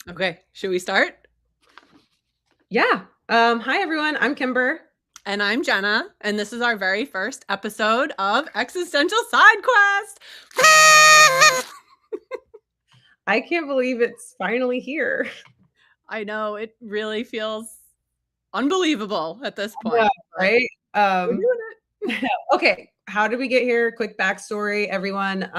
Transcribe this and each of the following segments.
Okay, should we start? Yeah. Hi, everyone. I'm Kimber. And I'm Jenna, and this is our very first episode of Existential Side Quest. I can't believe it's finally here. I know, it really feels unbelievable at this Yeah, point, but right? we're doing it. Okay. How did we get here? Quick backstory, everyone.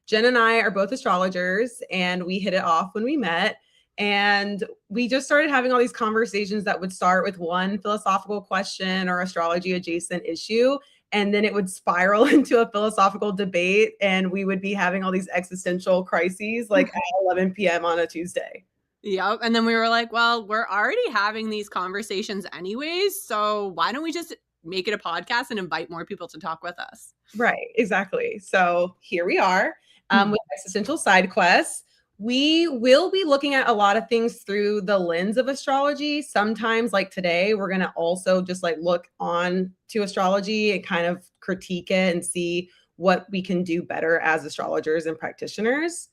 Jen and I are both astrologers, and we hit it off when we met. And we just started having all these conversations that would start with one philosophical question or astrology adjacent issue. And then it would spiral into a philosophical debate, and we would be having all these existential crises like at 11 p.m. on a Tuesday. Yep. And then we were like, well, we're already having these conversations anyways, so why don't we just make it a podcast and invite more people to talk with us? Right, exactly. So here we are with Existential Side Quests. We will be looking at a lot of things through the lens of astrology. Sometimes, like today, we're going to also just like look on to astrology and kind of critique it and see what we can do better as astrologers and practitioners.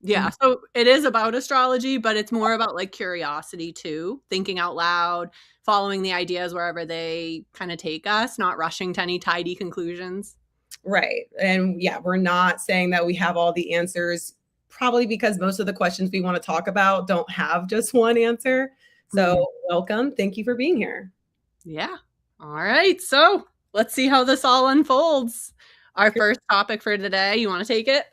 Yeah, so it is about astrology, but it's more about like curiosity too, thinking out loud, following the ideas wherever they kind of take us, not rushing to any tidy conclusions. Right. And yeah, we're not saying that we have all the answers, probably because most of the questions we want to talk about don't have just one answer. So, welcome. Thank you for being here. Yeah. All right. So let's see how this all unfolds. Our first topic for today, you want to take it?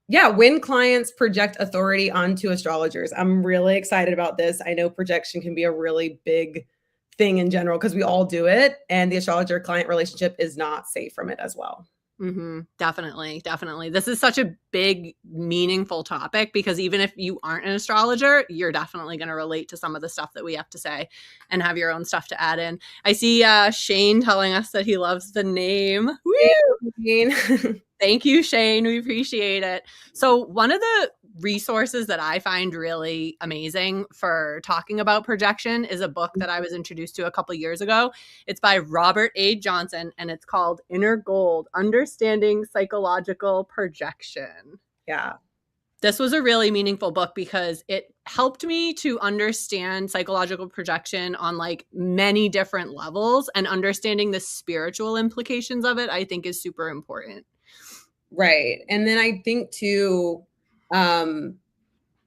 Yeah, when clients project authority onto astrologers. I'm really excited about this. I know projection can be a really big thing in general because we all do it, and the astrologer client relationship is not safe from it as well. Definitely. Definitely. This is such a big, meaningful topic because even if you aren't an astrologer, you're definitely going to relate to some of the stuff that we have to say and have your own stuff to add in. I see Shane telling us that he loves the name. Woo! Thank you, Shane. We appreciate it. So one of the resources that I find really amazing for talking about projection is a book that I was introduced to a couple years ago. It's by Robert A. Johnson, and it's called Inner Gold: Understanding Psychological Projection. Yeah. This was a really meaningful book because it helped me to understand psychological projection on like many different levels, and understanding the spiritual implications of it, I think, is super important. Right. And then I think too,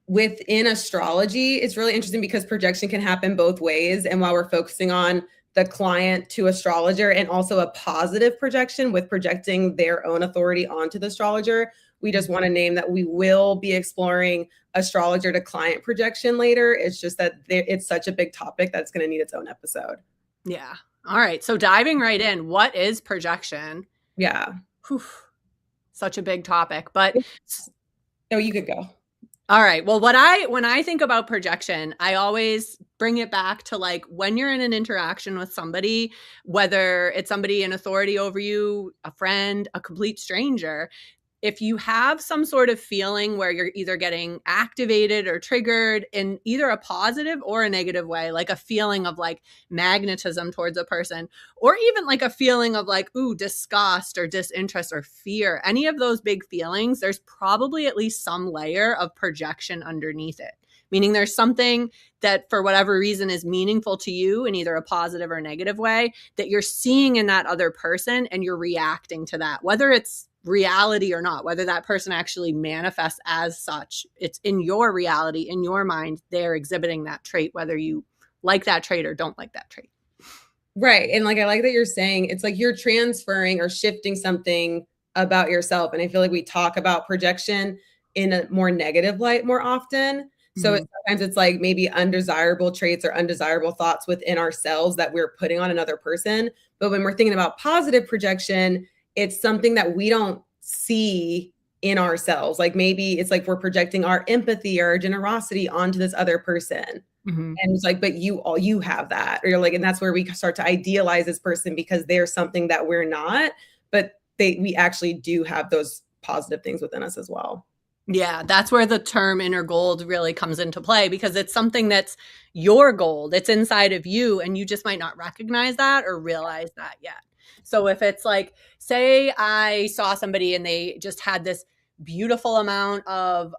within astrology, it's really interesting because projection can happen both ways. And while we're focusing on the client to astrologer and also a positive projection with projecting their own authority onto the astrologer, we just want to name that we will be exploring astrologer to client projection later. It's just that it's such a big topic that's going to need its own episode. Yeah. All right. So diving right in, what is projection? Yeah. Whew. Such a big topic, but no, you could go. All right. Well, when I think about projection, I always bring it back to like when you're in an interaction with somebody, whether it's somebody in authority over you, a friend, a complete stranger. If you have some sort of feeling where you're either getting activated or triggered in either a positive or a negative way, like a feeling of like magnetism towards a person, or even like a feeling of like, ooh, disgust or disinterest or fear, any of those big feelings, there's probably at least some layer of projection underneath it. Meaning there's something that for whatever reason is meaningful to you in either a positive or negative way that you're seeing in that other person, and you're reacting to that, whether it's reality or not, whether that person actually manifests as such. It's in your reality, in your mind, they're exhibiting that trait, whether you like that trait or don't like that trait. Right. And like, I like that you're saying it's like you're transferring or shifting something about yourself. And I feel like we talk about projection in a more negative light more often. So sometimes it's like maybe undesirable traits or undesirable thoughts within ourselves that we're putting on another person. But when we're thinking about positive projection, it's something that we don't see in ourselves. Like maybe it's like we're projecting our empathy or our generosity onto this other person. And it's like, but you have that, or you're like, and that's where we start to idealize this person because they're something that we're not, but we actually do have those positive things within us as well. Yeah, that's where the term inner gold really comes into play, because it's something that's your gold. It's inside of you, and you just might not recognize that or realize that yet. So if it's like, say I saw somebody and they just had this beautiful amount of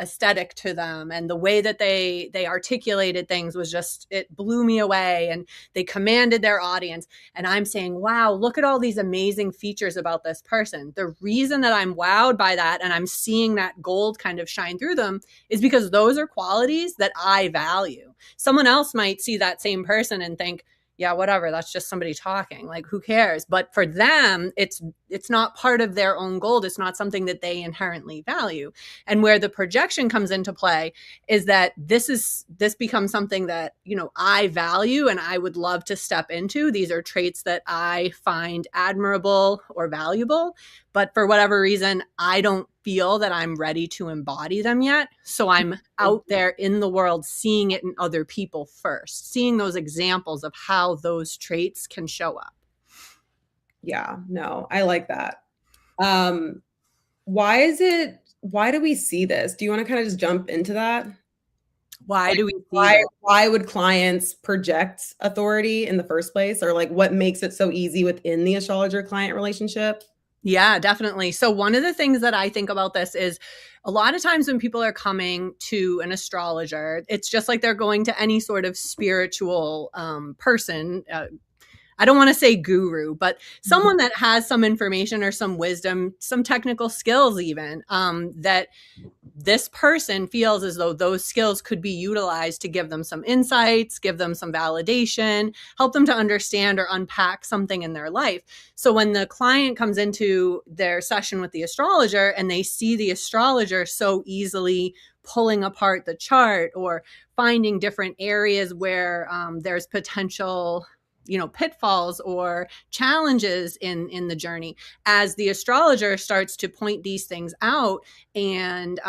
aesthetic to them, and the way that they articulated things was just, it blew me away, and they commanded their audience. And I'm saying, wow, look at all these amazing features about this person. The reason that I'm wowed by that and I'm seeing that gold kind of shine through them is because those are qualities that I value. Someone else might see that same person and think, yeah, whatever, that's just somebody talking, like, who cares? But for them, it's not part of their own gold. It's not something that they inherently value. And where the projection comes into play is that this becomes something that, you know, I value and I would love to step into. These are traits that I find admirable or valuable, but for whatever reason, I don't feel that I'm ready to embody them yet. So I'm out there in the world seeing it in other people first, seeing those examples of how those traits can show up. Yeah, no, I like that. Why do we see this? Do you want to kind of just jump into that? Why Like, do we see that? why would clients project authority in the first place? Or like what makes it so easy within the astrologer client relationship? Yeah, definitely. So one of the things that I think about this is a lot of times when people are coming to an astrologer, it's just like they're going to any sort of spiritual person. I don't want to say guru, but someone that has some information or some wisdom, some technical skills even, that this person feels as though those skills could be utilized to give them some insights, give them some validation, help them to understand or unpack something in their life. So when the client comes into their session with the astrologer and they see the astrologer so easily pulling apart the chart or finding different areas where there's potential, you know, pitfalls or challenges in the journey, as the astrologer starts to point these things out and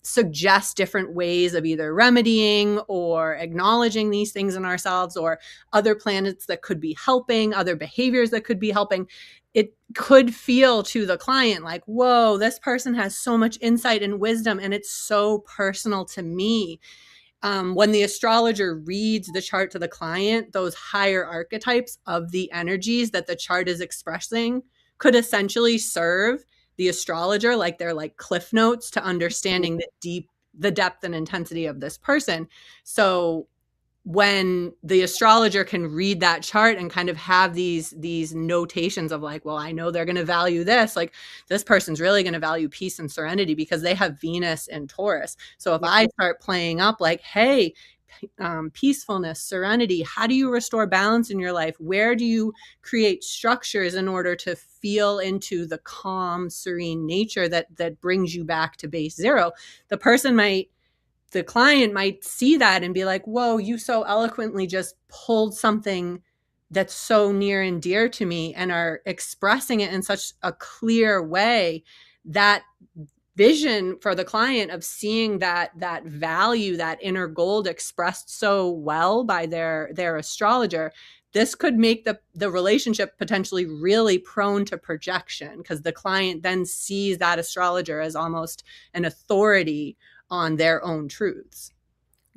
suggest different ways of either remedying or acknowledging these things in ourselves, or other planets that could be helping, other behaviors that could be helping, it could feel to the client like, whoa, this person has so much insight and wisdom and it's so personal to me. When the astrologer reads the chart to the client, those higher archetypes of the energies that the chart is expressing could essentially serve the astrologer like they're like cliff notes to understanding the depth and intensity of this person. So when the astrologer can read that chart and kind of have these notations of like, well, I know they're going to value this, like this person's really going to value peace and serenity because they have Venus and Taurus. So if I start playing up like, hey, peacefulness, serenity, how do you restore balance in your life? Where do you create structures in order to feel into the calm, serene nature that brings you back to base zero? The client might see that and be like, whoa, you so eloquently just pulled something that's so near and dear to me and are expressing it in such a clear way. That vision for the client of seeing that value, that inner gold expressed so well by their astrologer, this could make the relationship potentially really prone to projection, because the client then sees that astrologer as almost an authority on their own truths.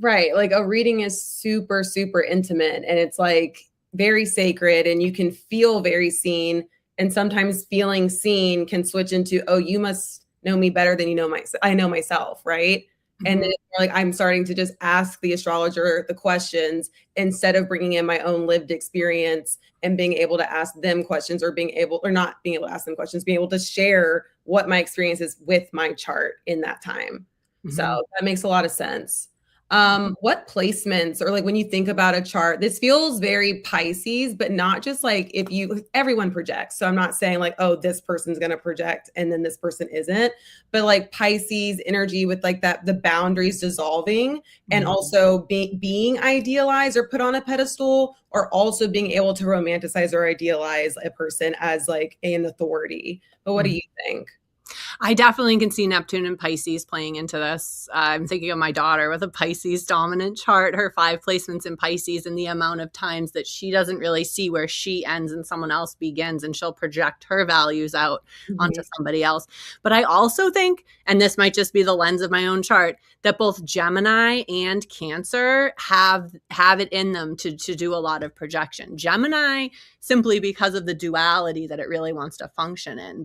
Right. Like a reading is super, super intimate and it's like very sacred and you can feel very seen. And sometimes feeling seen can switch into, oh, you must know me better than you know I know myself. Right. Mm-hmm. And then it's like I'm starting to just ask the astrologer the questions instead of bringing in my own lived experience and being able to ask them questions, or not being able to ask them questions, being able to share what my experience is with my chart in that time. Mm-hmm. So that makes a lot of sense. What placements, or like when you think about a chart, this feels very Pisces, but not just like everyone projects. So I'm not saying like, oh, this person's going to project and then this person isn't, but like Pisces energy with like the boundaries dissolving, and also being idealized or put on a pedestal, or also being able to romanticize or idealize a person as like an authority. But what do you think? I definitely can see Neptune and Pisces playing into this. I'm thinking of my daughter with a Pisces dominant chart, her 5 placements in Pisces, and the amount of times that she doesn't really see where she ends and someone else begins, and she'll project her values out onto somebody else. But I also think, and this might just be the lens of my own chart, that both Gemini and Cancer have it in them to do a lot of projection. Gemini, simply because of the duality that it really wants to function in.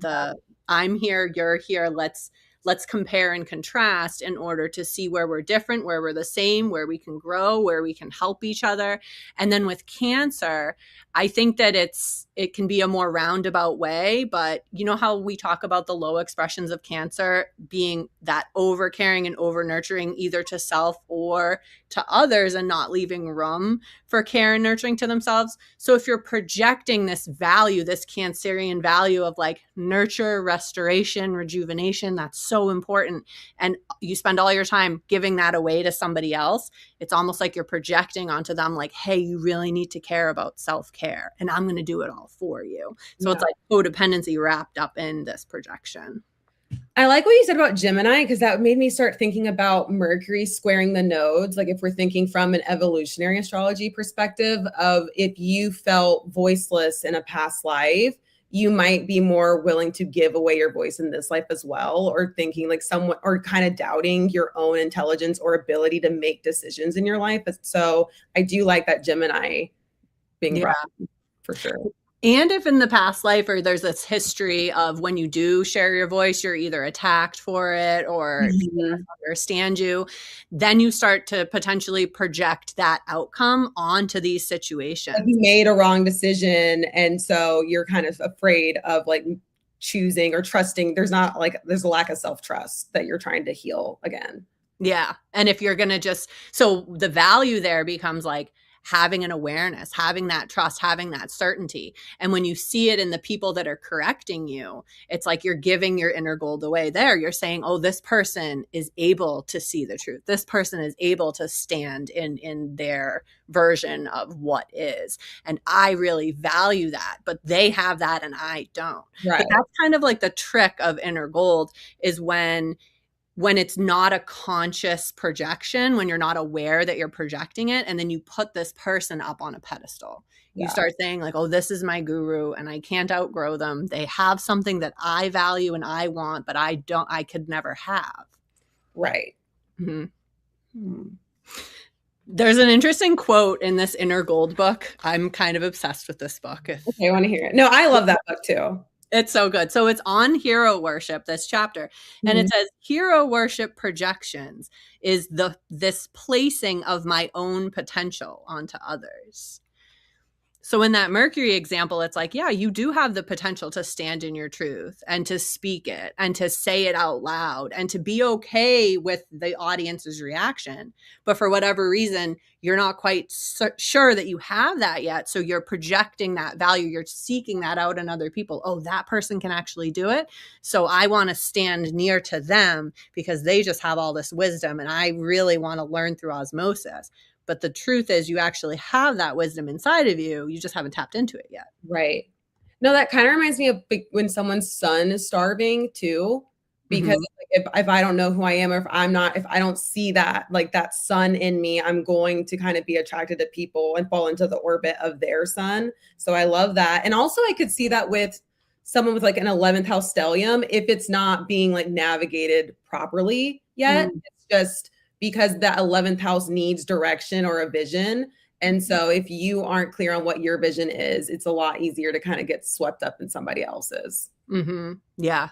I'm here, you're here, let's compare and contrast in order to see where we're different, where we're the same, where we can grow, where we can help each other. And then with Cancer, I think that it can be a more roundabout way, but you know how we talk about the low expressions of Cancer being that over caring and over nurturing either to self or to others and not leaving room for care and nurturing to themselves. So if you're projecting this value, this Cancerian value of like nurture, restoration, rejuvenation, that's so important, and you spend all your time giving that away to somebody else, it's almost like you're projecting onto them like, hey, you really need to care about self-care and I'm going to do it all for you. So it's like codependency wrapped up in this projection. I like what you said about Gemini, because that made me start thinking about Mercury squaring the nodes. Like if we're thinking from an evolutionary astrology perspective of if you felt voiceless in a past life, you might be more willing to give away your voice in this life as well, or thinking like someone, or kind of doubting your own intelligence or ability to make decisions in your life. So I do like that Gemini being brought up, for sure. And if in the past life or there's this history of when you do share your voice, you're either attacked for it or people understand you, then you start to potentially project that outcome onto these situations. Like you made a wrong decision, and so you're kind of afraid of like choosing or trusting. There's a lack of self-trust that you're trying to heal again. Yeah. And if you're going to so the value there becomes like having an awareness, having that trust, having that certainty. And when you see it in the people that are correcting you, it's like you're giving your inner gold away there. You're saying, oh, this person is able to see the truth. This person is able to stand in their version of what is. And I really value that, but they have that and I don't. Right. But that's kind of like the trick of inner gold, is when it's not a conscious projection, when you're not aware that you're projecting it, and then you put this person up on a pedestal. You start saying like, oh, this is my guru and I can't outgrow them. They have something that I value and I want, but I could never have. Right. There's an interesting quote in this Inner Gold book. I'm kind of obsessed with this book. Okay, I want to hear it. No, I love that book too. It's so good. So it's on hero worship, this chapter. And it says, hero worship projections is this placing of my own potential onto others. So in that Mercury example, it's like, yeah, you do have the potential to stand in your truth and to speak it and to say it out loud and to be okay with the audience's reaction. But for whatever reason, you're not quite sure that you have that yet. So you're projecting that value. You're seeking that out in other people. Oh, that person can actually do it. So I want to stand near to them because they just have all this wisdom and I really want to learn through osmosis. But the truth is you actually have that wisdom inside of you. You just haven't tapped into it yet. Right. No, that kind of reminds me of when someone's son is starving too, because if I don't know who I am, or if I don't see that, like that sun in me, I'm going to kind of be attracted to people and fall into the orbit of their sun. So I love that. And also I could see that with someone with like an 11th house stellium, if it's not being like navigated properly yet, it's just because that 11th house needs direction or a vision. And so if you aren't clear on what your vision is, it's a lot easier to kind of get swept up in somebody else's. Yeah.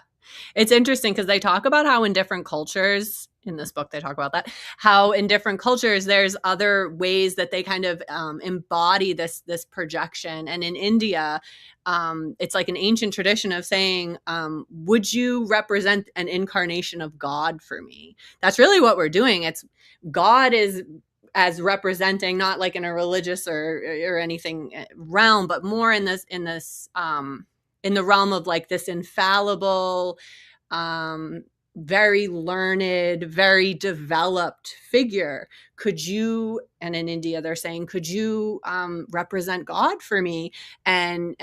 It's interesting because they talk about how in different cultures, in this book, they talk about that, how in different cultures, there's other ways that they kind of embody this projection. And in India, it's like an ancient tradition of saying, would you represent an incarnation of God for me? That's really what we're doing. It's God is as representing, not like in a religious or anything realm, but more in the realm of like this infallible, very learned, very developed figure. Could you, and in India, they're saying, could you represent God for me and,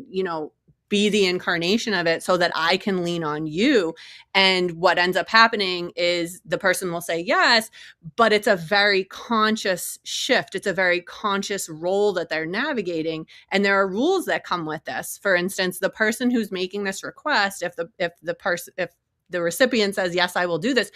you know, be the incarnation of it so that I can lean on you? And what ends up happening is the person will say yes, but it's a very conscious shift. It's a very conscious role that they're navigating. And there are rules that come with this. For instance, the person who's making this if the recipient says, yes, I will do this,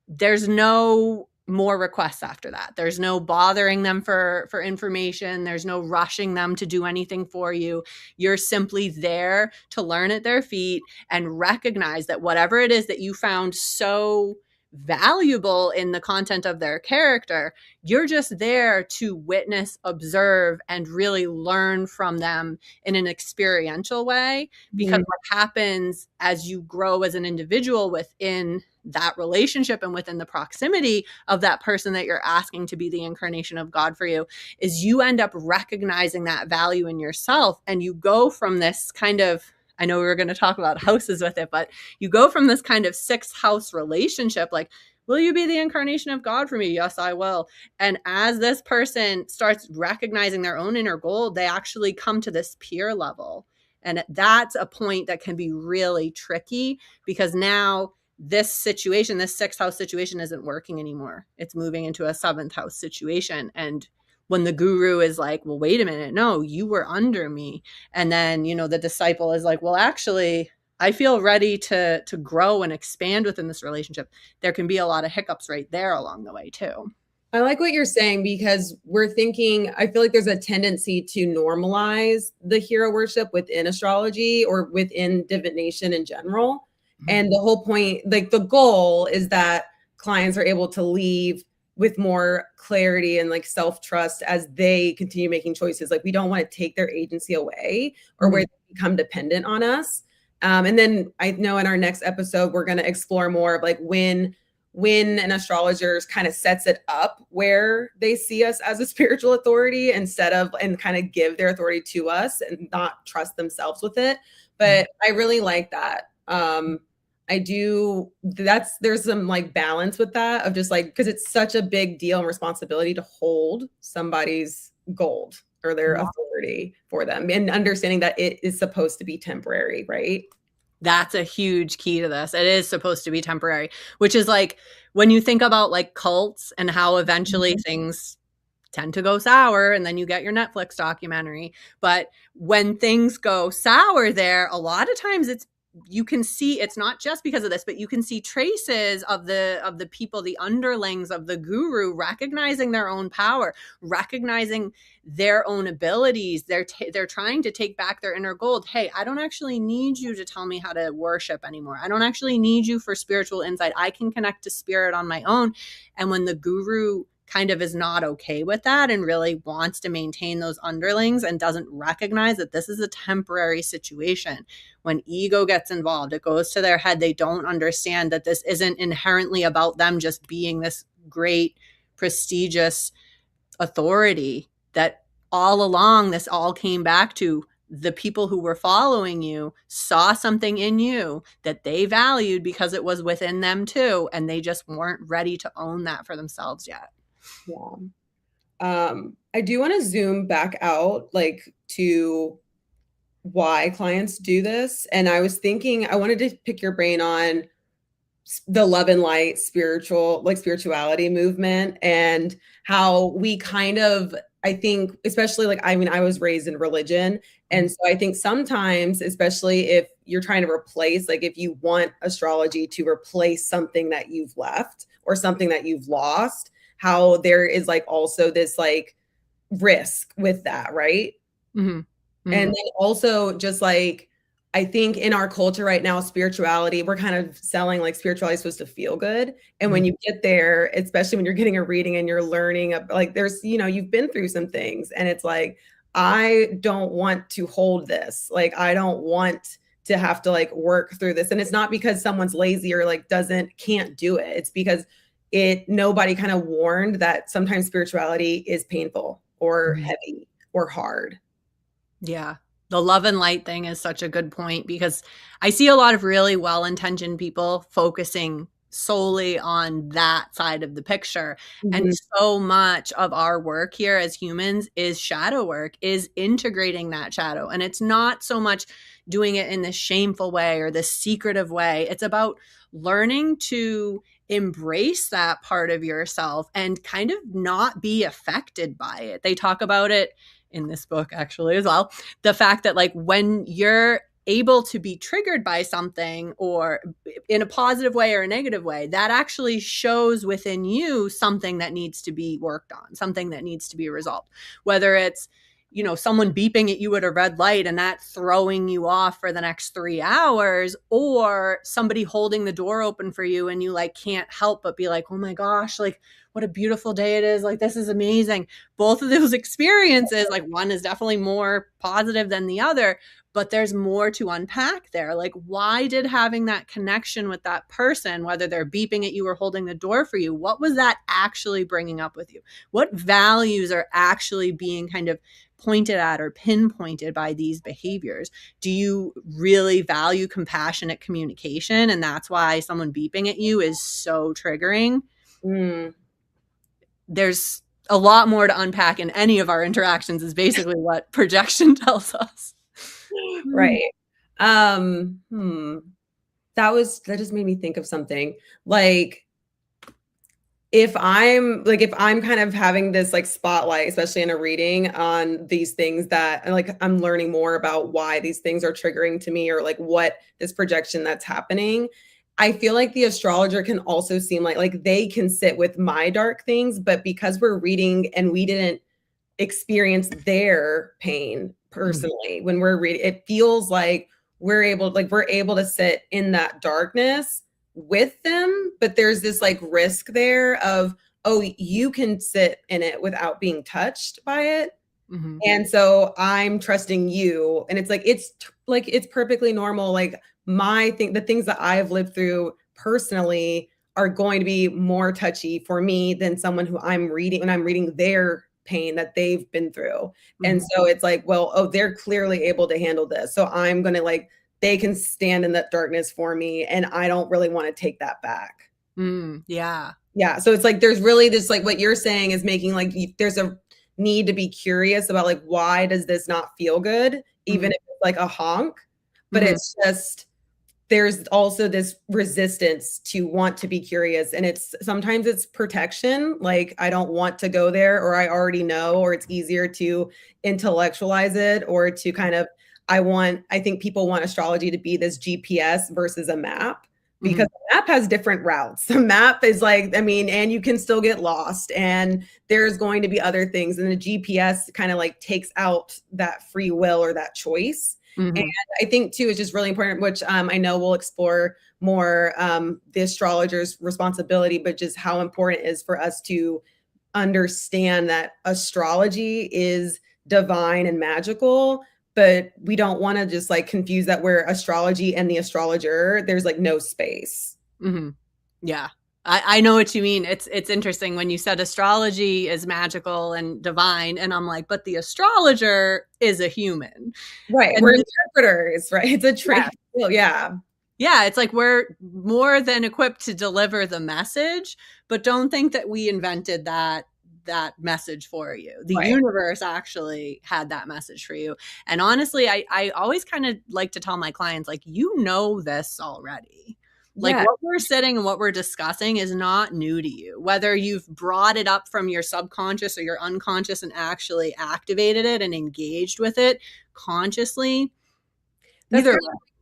there's no more requests after that. There's no bothering them for information. There's no rushing them to do anything for you. You're simply there to learn at their feet and recognize that whatever it is that you found so valuable in the content of their character, you're just there to witness, observe, and really learn from them in an experiential way. Because what happens as you grow as an individual within that relationship and within the proximity of that person that you're asking to be the incarnation of God for you is you end up recognizing that value in yourself, and you go from this kind of, I know we were going to talk about houses with it, but you go from this kind of sixth house relationship, like, will you be the incarnation of God for me? Yes, I will. And as this person starts recognizing their own inner gold, they actually come to this peer level. And that's a point that can be really tricky, because now this situation, this sixth house situation, isn't working anymore. It's moving into a seventh house situation. And when the guru is like, well, wait a minute, no, you were under me. And then, the disciple is like, well, actually, I feel ready to grow and expand within this relationship. There can be a lot of hiccups right there along the way too. I like what you're saying, because we're thinking, I feel like there's a tendency to normalize the hero worship within astrology or within divination in general. And the whole point, like the goal is that clients are able to leave with more clarity and like self-trust as they continue making choices. Like we don't want to take their agency away or where they become dependent on us. And then I know in our next episode, we're going to explore more of like when an astrologer kind of sets it up where they see us as a spiritual authority instead of, and kind of give their authority to us and not trust themselves with it. But I really like that. I do, there's some like balance with that of just like, because it's such a big deal and responsibility to hold somebody's gold or their authority for them, and understanding that it is supposed to be temporary, right? That's a huge key to this. It is supposed to be temporary, which is like when you think about like cults and how eventually things tend to go sour, and then you get your Netflix documentary. But when things go sour there, a lot of times you can see it's not just because of this, but you can see traces of the people, the underlings of the guru, recognizing their own power, recognizing their own abilities. They're trying to take back their inner gold. Hey, I don't actually need you to tell me how to worship anymore. I don't actually need you for spiritual insight. I can connect to spirit on my own. And when the guru kind of is not okay with that and really wants to maintain those underlings and doesn't recognize that this is a temporary situation, when ego gets involved, it goes to their head. They don't understand that this isn't inherently about them just being this great, prestigious authority, that all along this all came back to the people who were following you saw something in you that they valued because it was within them too, and they just weren't ready to own that for themselves yet. Yeah. I do want to zoom back out like to why clients do this. And I was thinking, I wanted to pick your brain on the love and light spirituality movement, and how we kind of, I think, especially like, I mean, I was raised in religion. And so I think sometimes, especially if you're trying to replace, like if you want astrology to replace something that you've left or something that you've lost, how there is like also this like risk with that, right? And then also just like, I think in our culture right now, spirituality, we're kind of selling like spirituality is supposed to feel good. And when you get there, especially when you're getting a reading and you're learning, like there's, you've been through some things, and it's like, I don't want to hold this. Like, I don't want to have to like work through this. And it's not because someone's lazy or like can't do it. It's because nobody kind of warned that sometimes spirituality is painful or heavy or hard. Yeah. The love and light thing is such a good point, because I see a lot of really well-intentioned people focusing solely on that side of the picture. And so much of our work here as humans is shadow work, is integrating that shadow. And it's not so much doing it in this shameful way or this secretive way. It's about learning to embrace that part of yourself and kind of not be affected by it. They talk about it in this book actually as well, the fact that like when you're able to be triggered by something, or in a positive way or a negative way, that actually shows within you something that needs to be worked on, something that needs to be resolved. Whether it's, you know, someone beeping at you at a red light and that throwing you off for the next 3 hours, or somebody holding the door open for you and you like can't help but be like, oh my gosh, like what a beautiful day it is. Like, this is amazing. Both of those experiences, like one is definitely more positive than the other, but there's more to unpack there. Like, why did having that connection with that person, whether they're beeping at you or holding the door for you, what was that actually bringing up with you? What values are actually being kind of pointed at or pinpointed by these behaviors? Do you really value compassionate communication, and that's why someone beeping at you is so triggering? There's a lot more to unpack in any of our interactions, is basically what projection tells us. Right. That just made me think of something. Like, if I'm kind of having this like spotlight, especially in a reading, on these things that like I'm learning more about why these things are triggering to me, or like what this projection that's happening, I feel like the astrologer can also seem like they can sit with my dark things, but because we're reading and we didn't experience their pain personally, when we're reading, it feels like we're able to sit in that darkness with them, but there's this like risk there of, oh, you can sit in it without being touched by it. And so I'm trusting you, and it's it's perfectly normal. Like, the things that I've lived through personally are going to be more touchy for me than someone who I'm reading when I'm reading their pain that they've been through. And so it's like, well, oh, they're clearly able to handle this, so I'm gonna they can stand in that darkness for me, and I don't really want to take that back. Yeah. So it's like there's really this, like what you're saying is making there's a need to be curious about like, why does this not feel good, even if it's like a honk, but it's just, there's also this resistance to want to be curious, and sometimes it's protection, like I don't want to go there, or I already know, or it's easier to intellectualize it, or to kind of, I think people want astrology to be this GPS versus a map, because the map has different routes. The map is like, I mean, and you can still get lost, and there's going to be other things, and the GPS kind of like takes out that free will or that choice. And I think too, it's just really important, which I know we'll explore more, the astrologer's responsibility, but just how important it is for us to understand that astrology is divine and magical, but we don't want to just like confuse that where astrology and the astrologer, there's like no space. Yeah. I know what you mean. It's interesting when you said astrology is magical and divine, and I'm like, but the astrologer is a human. Right. And we're interpreters, right? It's a trade. Yeah. Yeah, it's like we're more than equipped to deliver the message, but don't think that we invented that message for you. The universe actually had that message for you. And honestly, I always kind of like to tell my clients, like, you know this already. Like, what we're sitting and what we're discussing is not new to you. Whether you've brought it up from your subconscious or your unconscious and actually activated it and engaged with it consciously,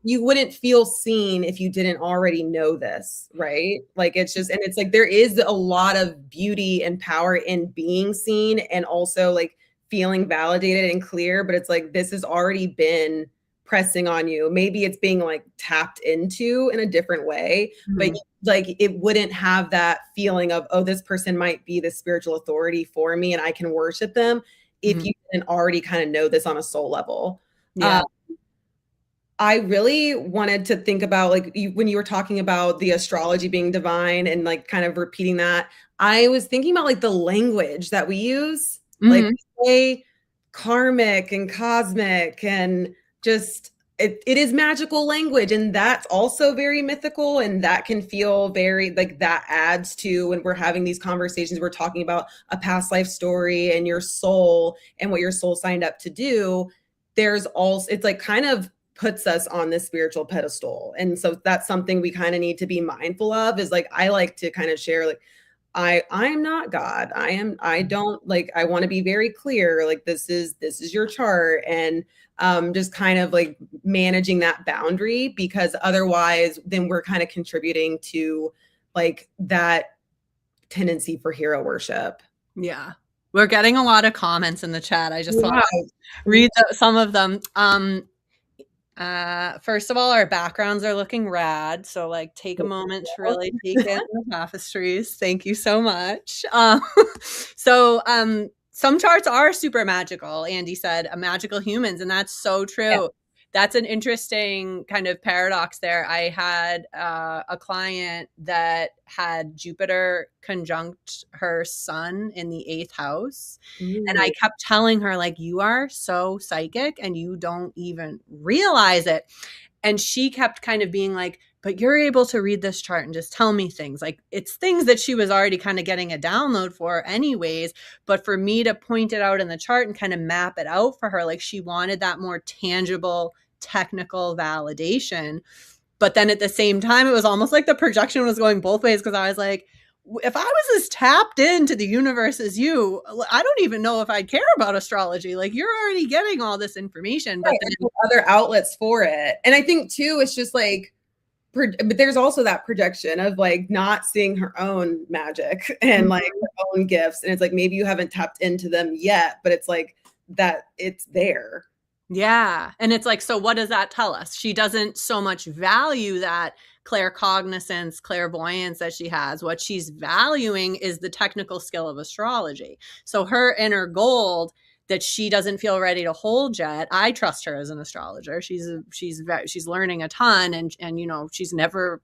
you wouldn't feel seen if you didn't already know this, right? Like, it's just, and it's like there is a lot of beauty and power in being seen, and also like feeling validated and clear, but it's like this has already been pressing on you. Maybe it's being like tapped into in a different way, but like it wouldn't have that feeling of, oh, this person might be the spiritual authority for me and I can worship them, if you didn't already kind of know this on a soul level. I really wanted to think about like when you were talking about the astrology being divine and like kind of repeating that, I was thinking about like the language that we use, like we say karmic and cosmic, and just it is magical language, and that's also very mythical, and that can feel very like that adds to when we're having these conversations, we're talking about a past life story and your soul and what your soul signed up to do. There's also, it's like kind of puts us on this spiritual pedestal. And so that's something we kind of need to be mindful of, is like, I like to kind of share, like, I'm not God. I don't like, I want to be very clear. Like, this is your chart. And just kind of like managing that boundary, because otherwise then we're kind of contributing to like that tendency for hero worship. Yeah. We're getting a lot of comments in the chat. I just want Yeah. to read some of them. First of all, our backgrounds are looking rad. So like take a moment to really take in the tapestries. Thank you so much. Some charts are super magical. Andy said magical humans, and that's so true. Yeah. That's an interesting kind of paradox there. I had a client that had Jupiter conjunct her sun in the 8th house. And I kept telling her, like, you are so psychic and you don't even realize it. And she kept kind of being like, but you're able to read this chart and just tell me things. Like, it's things that she was already kind of getting a download for anyways. But for me to point it out in the chart and kind of map it out for her, like, she wanted that more tangible technical validation. But then at the same time, it was almost like the projection was going both ways, because I was like, if I was as tapped into the universe as you, I don't even know if I'd care about astrology. Like, you're already getting all this information, but then other outlets for it. And I think too, it's just like, but there's also that projection of like not seeing her own magic and like her own gifts. And it's like, maybe you haven't tapped into them yet, but it's like that it's there. Yeah. And it's like, so what does that tell us? She doesn't so much value that claircognizance, clairvoyance that she has. What she's valuing is the technical skill of astrology. So her inner gold that she doesn't feel ready to hold yet, I trust her as an astrologer. She's learning a ton, and you know, she's never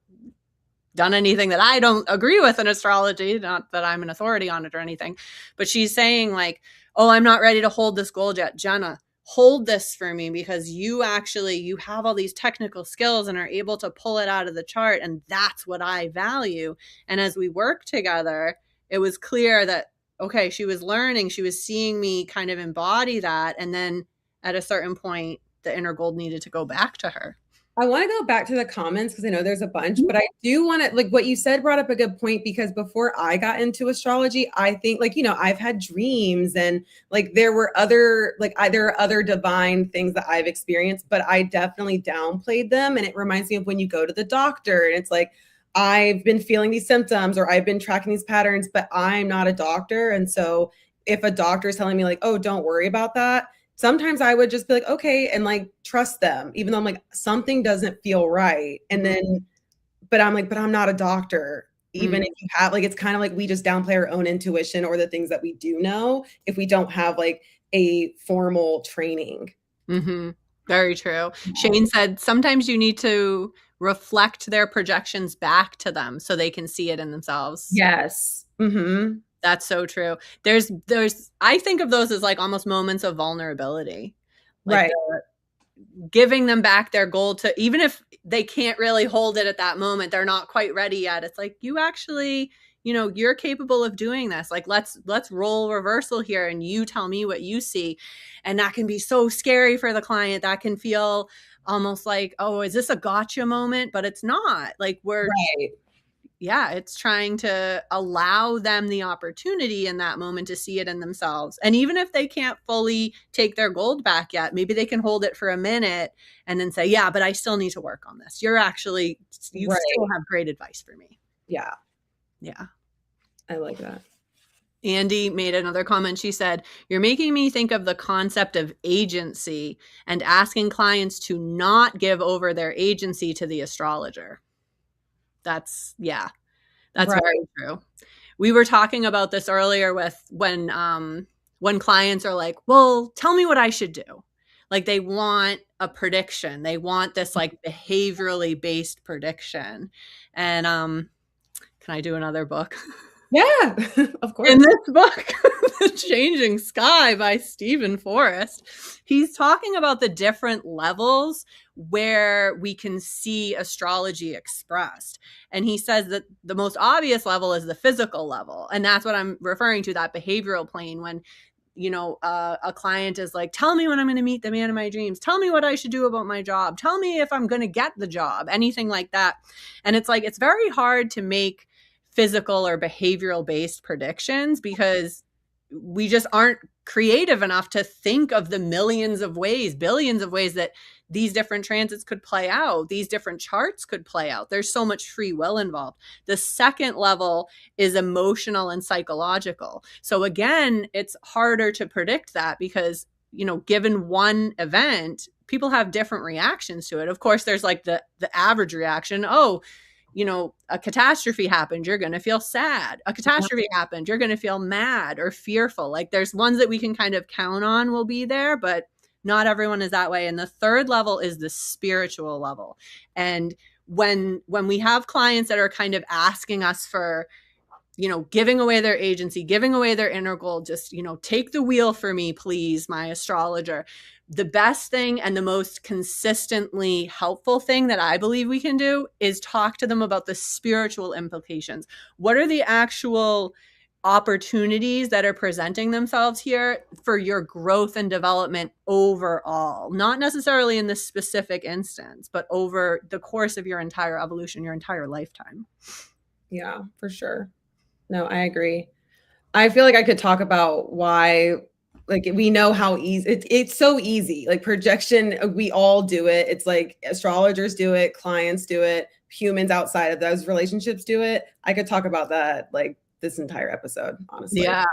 done anything that I don't agree with in astrology, not that I'm an authority on it or anything, but she's saying like, oh, I'm not ready to hold this gold yet. Jenna, hold this for me, because you have all these technical skills and are able to pull it out of the chart. And that's what I value. And as we work together, it was clear that, okay, she was learning, she was seeing me kind of embody that. And then at a certain point, the inner gold needed to go back to her. I want to go back to the comments because I know there's a bunch, but I do want to, like, what you said brought up a good point, because before I got into astrology, I think, like, you know, I've had dreams and like there were other, like, there are other divine things that I've experienced, but I definitely downplayed them. And it reminds me of when you go to the doctor and it's like, I've been feeling these symptoms or I've been tracking these patterns, but I'm not a doctor. And so if a doctor is telling me like, oh, don't worry about that, sometimes I would just be like, okay, and like trust them, even though I'm like, something doesn't feel right. And then, but I'm like, but I'm not a doctor. Even if you have, like, it's kind of like we just downplay our own intuition or the things that we do know if we don't have like a formal training. Very true. Shane said, sometimes you need to reflect their projections back to them so they can see it in themselves. Yes. That's so true. I think of those as like almost moments of vulnerability, like right. Giving them back their gold to, even if they can't really hold it at that moment, they're not quite ready yet. It's like, you actually, you know, you're capable of doing this. Like, let's roll reversal here and you tell me what you see. And that can be so scary for the client. That can feel almost like, oh, is this a gotcha moment? But it's not. Like, it's trying to allow them the opportunity in that moment to see it in themselves. And even if they can't fully take their gold back yet, maybe they can hold it for a minute and then say, yeah, but I still need to work on this. You still have great advice for me. Yeah. I like that. Andy made another comment. She said, you're making me think of the concept of agency and asking clients to not give over their agency to the astrologer. That's very true. We were talking about this earlier with when clients are like, well, tell me what I should do. Like, they want a prediction. They want this like behaviorally based prediction. And can I do another book? Yeah, of course. In this book, The Changing Sky by Stephen Forrest, he's talking about the different levels where we can see astrology expressed. And he says that the most obvious level is the physical level. And that's what I'm referring to, that behavioral plane, when, you know, a client is like, tell me when I'm going to meet the man of my dreams. Tell me what I should do about my job. Tell me if I'm going to get the job, anything like that. And it's like, it's very hard to make physical or behavioral based predictions, because we just aren't creative enough to think of the millions of ways, billions of ways that these different transits could play out, these different charts could play out. There's so much free will involved. The second level is emotional and psychological. So again, it's harder to predict that because, given one event, people have different reactions to it. Of course, there's like the average reaction. Oh, a catastrophe happened, you're going to feel sad. A catastrophe happened, you're going to feel mad or fearful. Like there's ones that we can kind of count on will be there, but not everyone is that way. And the third level is the spiritual level. And when we have clients that are kind of asking us for, giving away their agency, giving away their integral, just, take the wheel for me, please, my astrologer. The best thing and the most consistently helpful thing that I believe we can do is talk to them about the spiritual implications. What are the actual opportunities that are presenting themselves here for your growth and development overall? Not necessarily in this specific instance, but over the course of your entire evolution, your entire lifetime. Yeah, for sure. No, I agree. I feel like I could talk about why, like, we know how easy it's so easy. Like projection, we all do it. It's like astrologers do it, clients do it, humans outside of those relationships do it. I could talk about that like this entire episode, honestly. Yeah.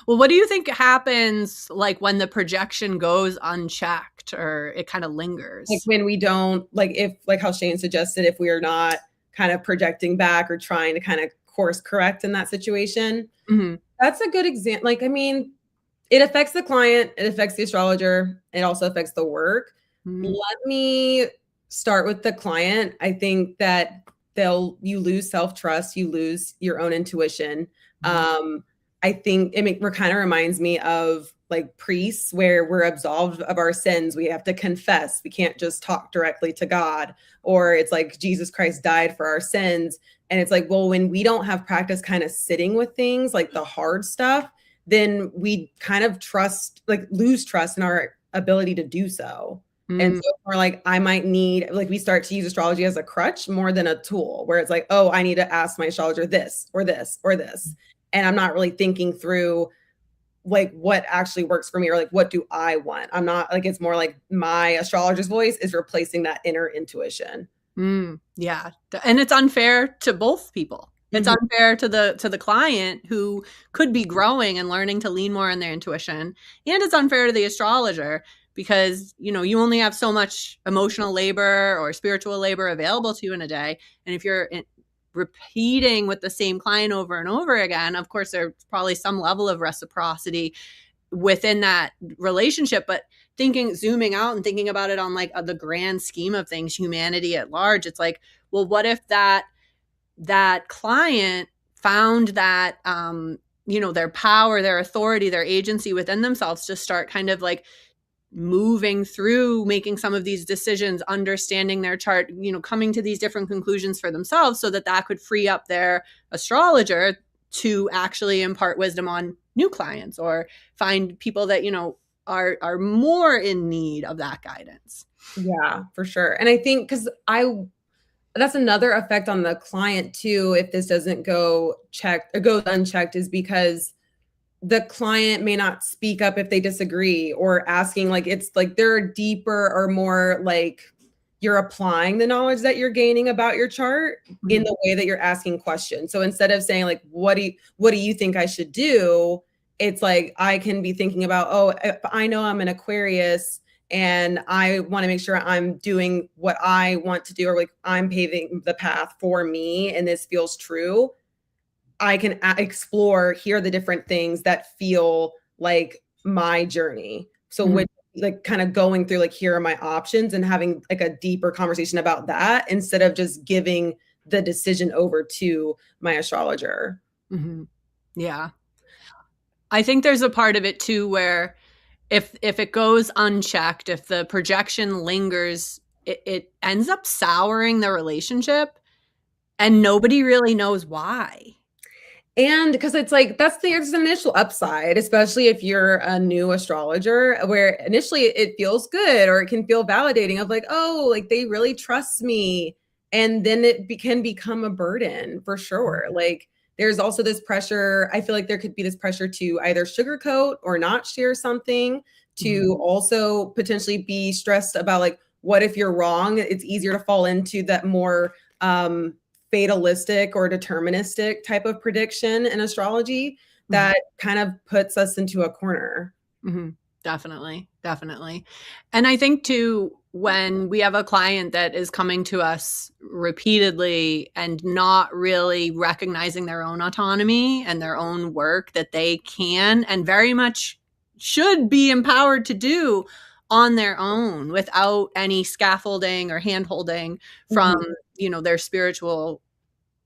Well, what do you think happens like when the projection goes unchecked or it kind of lingers? Like when we don't, like if, like how Shane suggested, if we are not kind of projecting back or trying to kind of course correct in that situation. Mm-hmm. That's a good example. Like, I mean, it affects the client, it affects the astrologer, it also affects the work. Mm-hmm. Let me start with the client. I think that you lose self-trust, you lose your own intuition. Mm-hmm. I think it kind of reminds me of like priests where we're absolved of our sins. We have to confess. We can't just talk directly to God. Or it's like Jesus Christ died for our sins. And it's like, well, when we don't have practice kind of sitting with things like the hard stuff, then we kind of lose trust in our ability to do so. And so we're like, I might need, like we start to use astrology as a crutch more than a tool where it's like, oh, I need to ask my astrologer this or this or this. And I'm not really thinking through like what actually works for me or like what do I want. I'm not like, it's more like my astrologer's voice is replacing that inner intuition. Yeah. And it's unfair to both people. It's unfair to the client who could be growing and learning to lean more on their intuition. And it's unfair to the astrologer because, you only have so much emotional labor or spiritual labor available to you in a day. And if you're repeating with the same client over and over again, of course, there's probably some level of reciprocity within that relationship, but zooming out and thinking about it on like the grand scheme of things, humanity at large, it's like, well, what if that client found that, their power, their authority, their agency within themselves to start kind of like moving through making some of these decisions, understanding their chart, coming to these different conclusions for themselves so that could free up their astrologer to actually impart wisdom on new clients or find people that, are more in need of that guidance. Yeah, for sure. And I think that's another effect on the client too, if this doesn't go checked or goes unchecked, is because the client may not speak up if they disagree or asking, like, it's like they're deeper or more like you're applying the knowledge that you're gaining about your chart in the way that you're asking questions. So instead of saying like, what do you think I should do? It's like, I can be thinking about, oh, if I know I'm an Aquarius and I want to make sure I'm doing what I want to do, or like I'm paving the path for me and this feels true. I can explore, hear the different things that feel like my journey. So with like kind of going through like, here are my options and having like a deeper conversation about that instead of just giving the decision over to my astrologer. Yeah. I think there's a part of it too, where if it goes unchecked, if the projection lingers, it ends up souring the relationship and nobody really knows why. And because it's like, there's an initial upside, especially if you're a new astrologer, where initially it feels good or it can feel validating of like, oh, like they really trust me. And then it can become a burden for sure. Like there's also this pressure. I feel like there could be this pressure to either sugarcoat or not share something, to also potentially be stressed about like, what if you're wrong? It's easier to fall into that more fatalistic or deterministic type of prediction in astrology that kind of puts us into a corner. Definitely. Definitely. And I think too, when we have a client that is coming to us repeatedly and not really recognizing their own autonomy and their own work that they can and very much should be empowered to do on their own without any scaffolding or handholding from,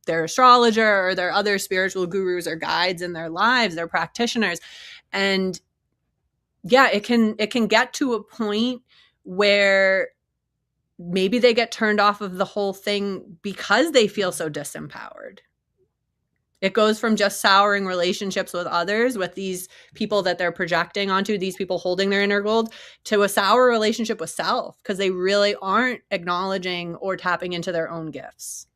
their astrologer or their other spiritual gurus or guides in their lives, their practitioners. And yeah, it can get to a point where maybe they get turned off of the whole thing because they feel so disempowered. It goes from just souring relationships with others, with these people that they're projecting onto, these people holding their inner gold, to a sour relationship with self because they really aren't acknowledging or tapping into their own gifts.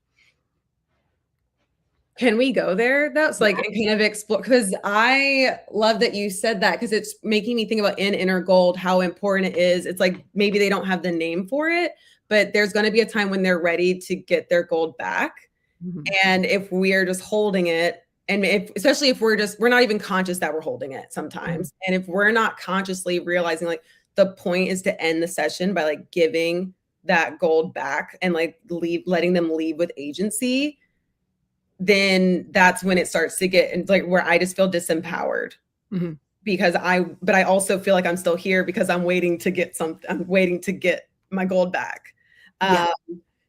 Can we go there? That's like kind of explore, because I love that you said that, because it's making me think about in inner gold, how important it is. It's like maybe they don't have the name for it, but there's going to be a time when they're ready to get their gold back. And if we're just holding it, and especially if we're not even conscious that we're holding it sometimes. And if we're not consciously realizing like the point is to end the session by like giving that gold back and like letting them leave with agency, then that's when it starts to get like where I just feel disempowered because but I also feel like I'm still here because I'm waiting to get my gold back.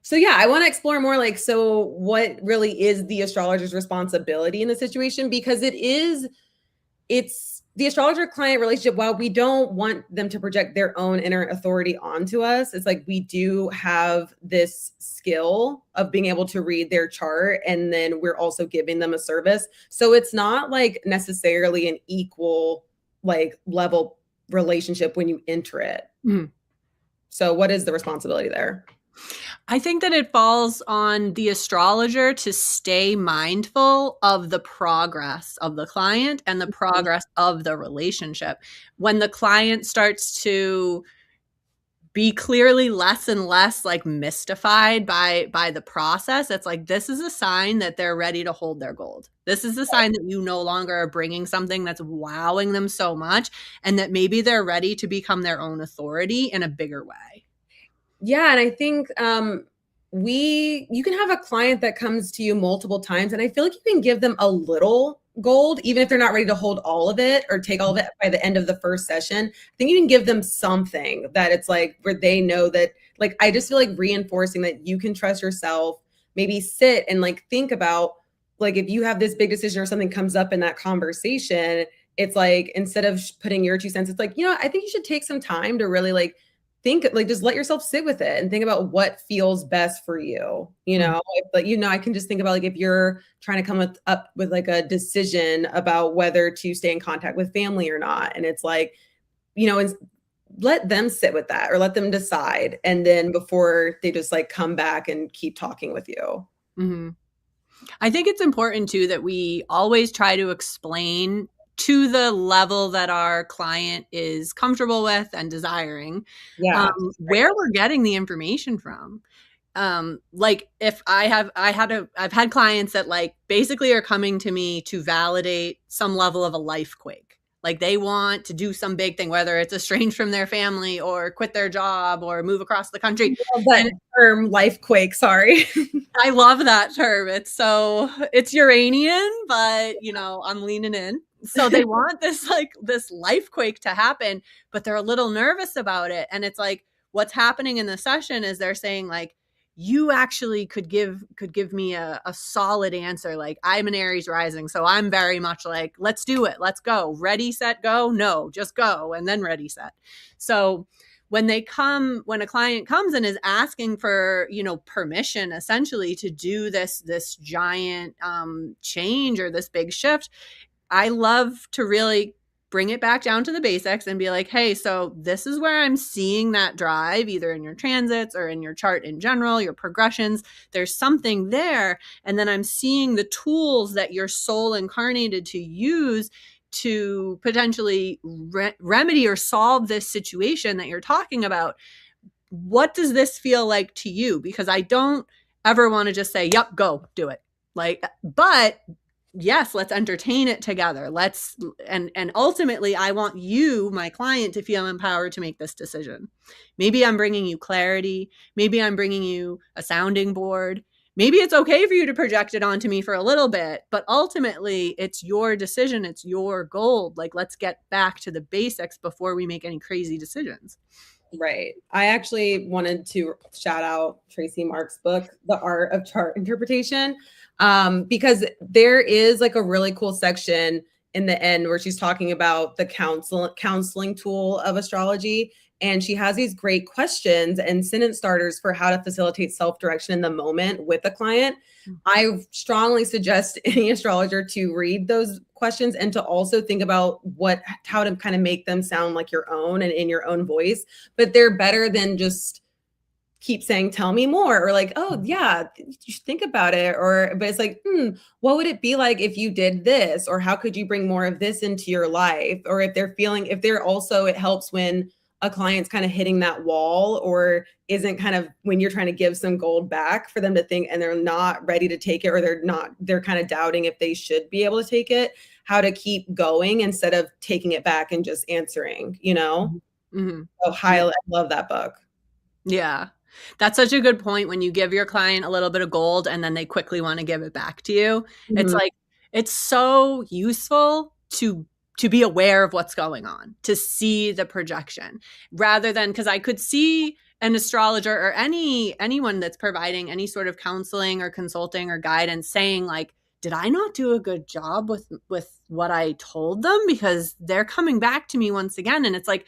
So yeah, I want to explore more like, so what really is the astrologer's responsibility in the situation? Because it's the astrologer-client relationship. While we don't want them to project their own inner authority onto us, it's like we do have this skill of being able to read their chart, and then we're also giving them a service. So it's not like necessarily an equal like level relationship when you enter it. So what is the responsibility there? I think that it falls on the astrologer to stay mindful of the progress of the client and the progress of the relationship. When the client starts to be clearly less and less like mystified by the process, it's like, this is a sign that they're ready to hold their gold. This is a sign that you no longer are bringing something that's wowing them so much, and that maybe they're ready to become their own authority in a bigger way. Yeah. And I think you can have a client that comes to you multiple times, and I feel like you can give them a little gold, even if they're not ready to hold all of it or take all of it by the end of the first session. I think you can give them something that it's like where they know that, like, I just feel like reinforcing that you can trust yourself, maybe sit and like think about, like, if you have this big decision or something comes up in that conversation, it's like, instead of putting your 2 cents, it's like, I think you should take some time to really like think, like, just let yourself sit with it and think about what feels best for you, but I can just think about like, if you're trying to come up with like a decision about whether to stay in contact with family or not. And it's like, let them sit with that or let them decide. And then before they just like come back and keep talking with you. I think it's important too that we always try to explain to the level that our client is comfortable with and desiring, where we're getting the information from. Like if I've had clients that like basically are coming to me to validate some level of a life quake. Like they want to do some big thing, whether it's estranged from their family or quit their job or move across the country. That term, life quake, sorry. I love that term. It's Uranian, but I'm leaning in. So they want this life quake to happen, but they're a little nervous about it. And it's like, what's happening in the session is they're saying like, you actually could give me a solid answer. Like, I'm an Aries rising, so I'm very much like, let's do it. Let's go. Ready, set, go. No, just go. And then ready, set. So when a client comes and is asking for, permission essentially to do this giant change or this big shift, I love to really bring it back down to the basics and be like, hey, so this is where I'm seeing that drive, either in your transits or in your chart in general, your progressions. There's something there. And then I'm seeing the tools that your soul incarnated to use to potentially remedy or solve this situation that you're talking about. What does this feel like to you? Because I don't ever want to just say, yep, go do it. Like, but yes, let's entertain it together. And ultimately I want you, my client, to feel empowered to make this decision. Maybe I'm bringing you clarity. Maybe I'm bringing you a sounding board. Maybe it's okay for you to project it onto me for a little bit, but ultimately it's your decision. It's your goal. Like, let's get back to the basics before we make any crazy decisions. Right. I actually wanted to shout out Tracy Mark's book, The Art of Chart Interpretation, because there is like a really cool section in the end where she's talking about the counseling tool of astrology. And she has these great questions and sentence starters for how to facilitate self-direction in the moment with a client. I strongly suggest any astrologer to read those questions and to also think about how to kind of make them sound like your own and in your own voice. But they're better than just keep saying, tell me more, or like, oh yeah, you should think about it. But it's like, what would it be like if you did this? Or how could you bring more of this into your life? Or if they're also, it helps when a client's kind of hitting that wall or isn't kind of, when you're trying to give some gold back for them to think and they're not ready to take it, or they're kind of doubting if they should be able to take it, how to keep going instead of taking it back and just answering, Mm-hmm. So I love that book. Yeah. That's such a good point when you give your client a little bit of gold and then they quickly want to give it back to you. Mm-hmm. It's like, it's so useful to be aware of what's going on, to see the projection rather than, because I could see an astrologer or anyone that's providing any sort of counseling or consulting or guidance saying like, did I not do a good job with what I told them? Because they're coming back to me once again. And it's like,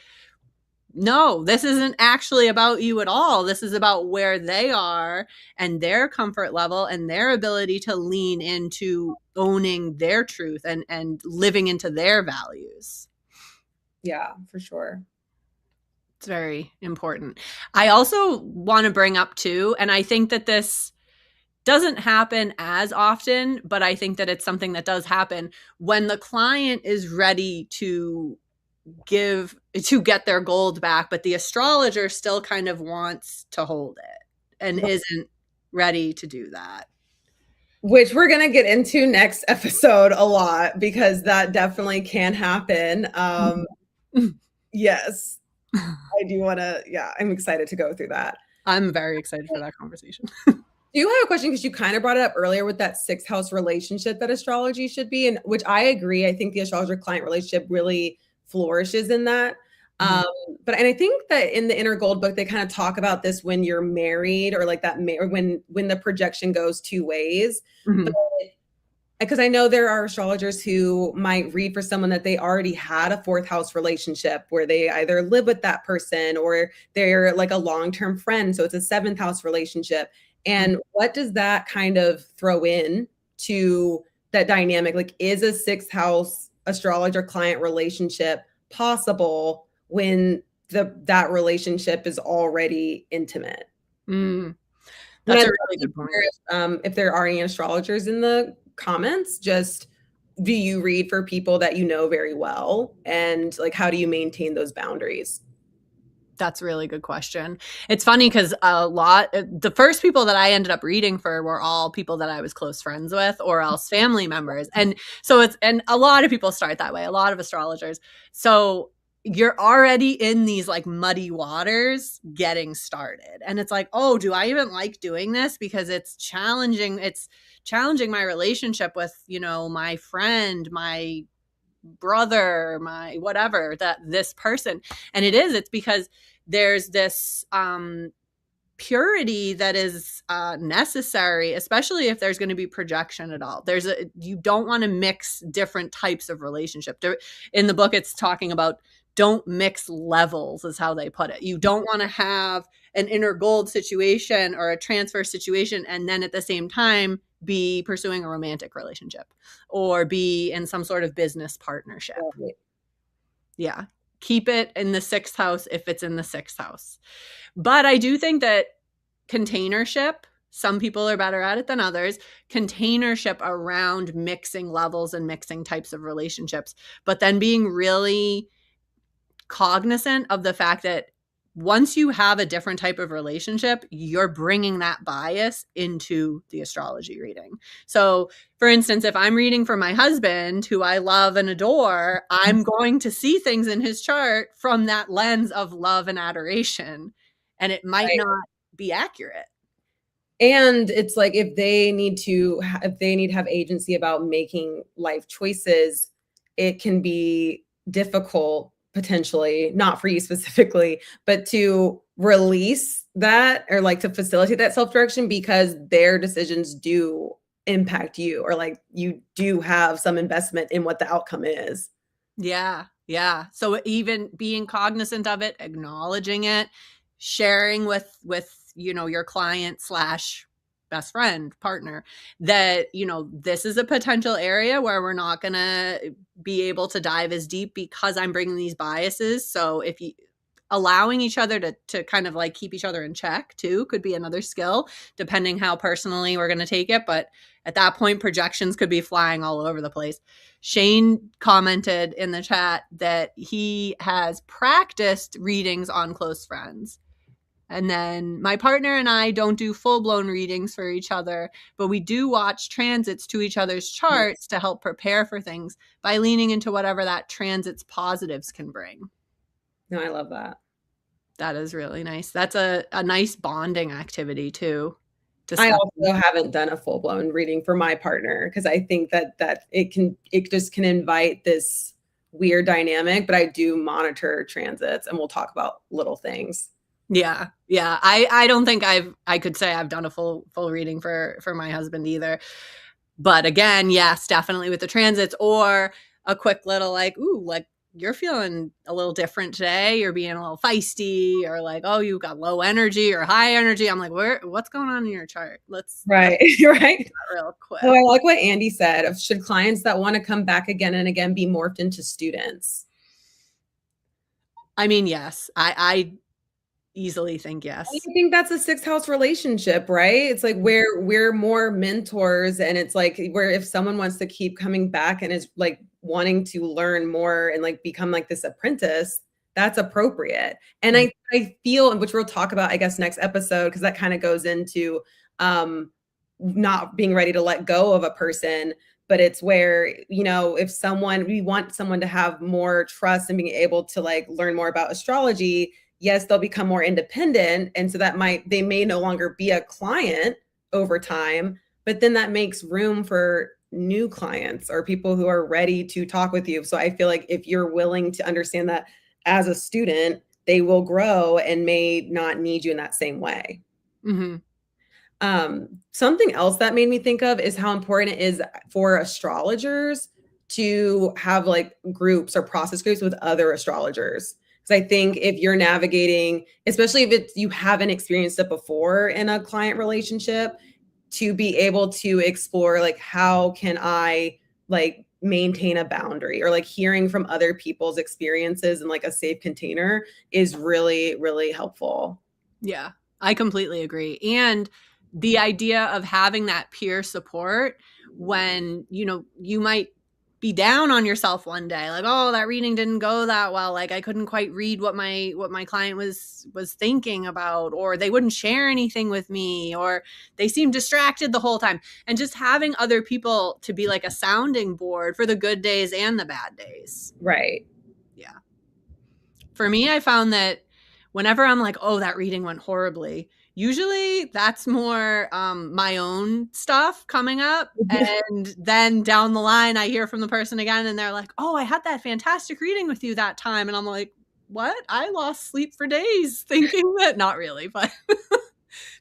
no, this isn't actually about you at all. This is about where they are and their comfort level and their ability to lean into owning their truth and living into their values. Yeah, for sure. It's very important. I also want to bring up too, and I think that this doesn't happen as often, but I think that it's something that does happen when the client is ready to get their gold back, but the astrologer still kind of wants to hold it and isn't ready to do that. Which we're going to get into next episode a lot, because that definitely can happen. Yes, I do want to, I'm excited to go through that. I'm very excited for that conversation. Do you have a question? Because you kind of brought it up earlier with that 6th house relationship that astrology should be, and which I agree. I think the astrologer-client relationship really flourishes in that. But I think that in the Inner Gold book, they kind of talk about this when you're married, or like that, or when the projection goes two ways. Because I know there are astrologers who might read for someone that they already had a 4th house relationship where they either live with that person or they're like a long-term friend. So it's a 7th house relationship. And what does that kind of throw in to that dynamic? Like, is a 6th house astrologer-client relationship possible when that relationship is already intimate? That's a really good point. If there are any astrologers in the comments, just, do you read for people that you know very well? And like, how do you maintain those boundaries? That's a really good question. It's funny because the first people that I ended up reading for were all people that I was close friends with or else family members. And so and a lot of people start that way, a lot of astrologers. So you're already in these like muddy waters getting started. And it's like, oh, do I even like doing this? Because it's challenging. It's challenging my relationship with, my friend, my brother, my whatever, this person. And it's because there's this purity that is necessary, especially if there's going to be projection at all. You don't want to mix different types of relationship. In the book, it's talking about don't mix levels, is how they put it. You don't want to have an Inner Gold situation or a transfer situation and then at the same time be pursuing a romantic relationship or be in some sort of business partnership. Yeah. Keep it in the 6th house if it's in the 6th house. But I do think that containership, some people are better at it than others, containership around mixing levels and mixing types of relationships, but then being really cognizant of the fact that once you have a different type of relationship, you're bringing that bias into the astrology reading. So, for instance, if I'm reading for my husband, who I love and adore, I'm going to see things in his chart from that lens of love and adoration, and it might Right. not be accurate. And it's like if they need to have agency about making life choices, it can be difficult potentially, not for you specifically, but to release that or like to facilitate that self-direction because their decisions do impact you or like you do have some investment in what the outcome is. Yeah. Yeah. So even being cognizant of it, acknowledging it, sharing with your client slash best friend, partner, that this is a potential area where we're not going to be able to dive as deep because I'm bringing these biases. So if you allowing each other to kind of like keep each other in check too could be another skill, depending how personally we're going to take it. But at that point, projections could be flying all over the place. Shane commented in the chat that he has practiced readings on close friends. And then my partner and I don't do full-blown readings for each other, but we do watch transits to each other's charts to help prepare for things by leaning into whatever that transit's positives can bring. No, I love that. That is really nice. That's a nice bonding activity too. I also haven't done a full-blown reading for my partner because I think that it just can invite this weird dynamic, but I do monitor transits and we'll talk about little things. Yeah. Yeah. I don't think I could say I've done a full reading for my husband either. But again, yes, definitely with the transits or a quick little like, ooh, like you're feeling a little different today. You're being a little feisty or like, oh, you got low energy or high energy. I'm like, what's going on in your chart? Let's right. real quick. Oh, I like what Andy said of should clients that want to come back again and again be morphed into students? I mean, yes, I easily think yes. I think that's a 6th house relationship, right? It's like where we're more mentors and it's like where if someone wants to keep coming back and is like wanting to learn more and like become like this apprentice, that's appropriate. And I feel, which we'll talk about, I guess, next episode, because that kind of goes into not being ready to let go of a person, but it's where, if we want someone to have more trust and being able to like learn more about astrology, yes, they'll become more independent. And so they may no longer be a client over time, but then that makes room for new clients or people who are ready to talk with you. So I feel like if you're willing to understand that as a student, they will grow and may not need you in that same way. Mm-hmm. Something else that made me think of is how important it is for astrologers to have like groups or process groups with other astrologers. Because I think if you're navigating, especially if you haven't experienced it before in a client relationship, to be able to explore like how can I like maintain a boundary or like hearing from other people's experiences in like a safe container is really, really helpful. Yeah, I completely agree. And the idea of having that peer support when, you might be down on yourself one day, like, oh, that reading didn't go that well. Like I couldn't quite read what my client was thinking about, or they wouldn't share anything with me, or they seemed distracted the whole time. And just having other people to be like a sounding board for the good days and the bad days. Right. Yeah. For me, I found that whenever I'm like, oh, that reading went horribly, usually that's more my own stuff coming up. And then down the line, I hear from the person again and they're like, oh, I had that fantastic reading with you that time. And I'm like, what? I lost sleep for days thinking that, not really, but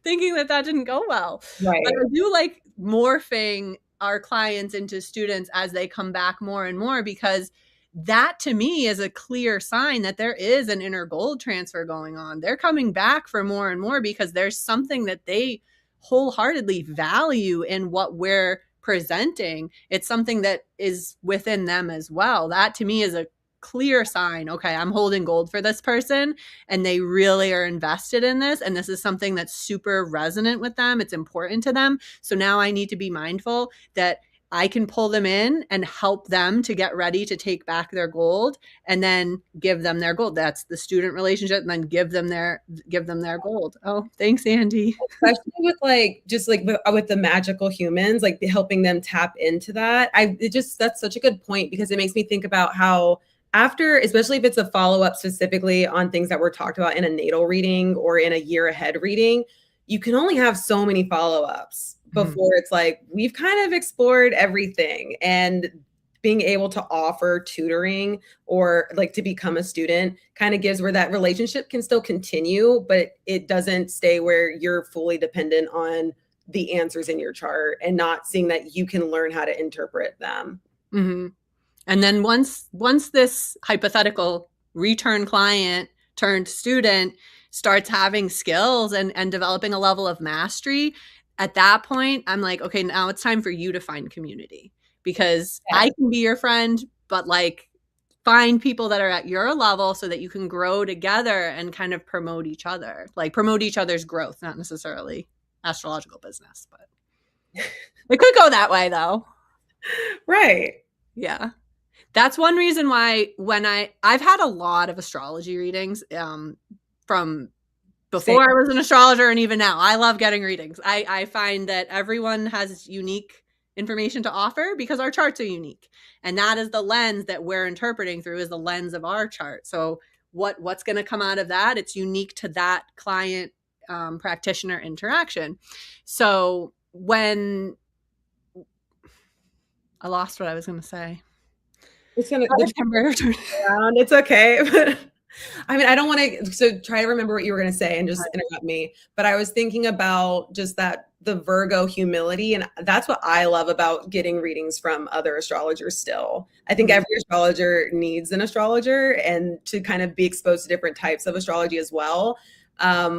thinking that didn't go well. Right. But I do like morphing our clients into students as they come back more and more, because that to me is a clear sign that there is an inner gold transfer going on. They're coming back for more and more because there's something that they wholeheartedly value in what we're presenting. It's something that is within them as well. That to me is a clear sign, okay, I'm holding gold for this person and they really are invested in this. And this is something that's super resonant with them. It's important to them. So now I need to be mindful that I can pull them in and help them to get ready to take back their gold and then give them their gold. That's the student relationship, and then give them their gold. Oh, thanks, Andy. Especially with like just like with the magical humans, like helping them tap into that. That's such a good point, because it makes me think about how after, especially if it's a follow-up specifically on things that were talked about in a natal reading or in a year ahead reading, you can only have so many follow-ups before it's like we've kind of explored everything. And being able to offer tutoring or like to become a student kind of gives where that relationship can still continue, but it doesn't stay where you're fully dependent on the answers in your chart and not seeing that you can learn how to interpret them. Mm-hmm. And then once this hypothetical return client turned student starts having skills and developing a level of mastery, at that point, I'm like, okay, now it's time for you to find community, because I can be your friend, but like find people that are at your level so that you can grow together and kind of promote each other, like promote each other's growth, not necessarily astrological business, but it could go that way though. Right. Yeah. That's one reason why when I've had a lot of astrology readings from before I was an astrologer and even now. I love getting readings. I find that everyone has unique information to offer because our charts are unique. And that is the lens that we're interpreting through, is the lens of our chart. So what's going to come out of that? It's unique to that client practitioner interaction. So when I lost what I was going to say. It's gonna around. It's okay. I mean, I don't want to, so try to remember what you were going to say and just interrupt me. But I was thinking about just that, the Virgo humility. And that's what I love about getting readings from other astrologers still. I think every astrologer needs an astrologer, and to kind of be exposed to different types of astrology as well.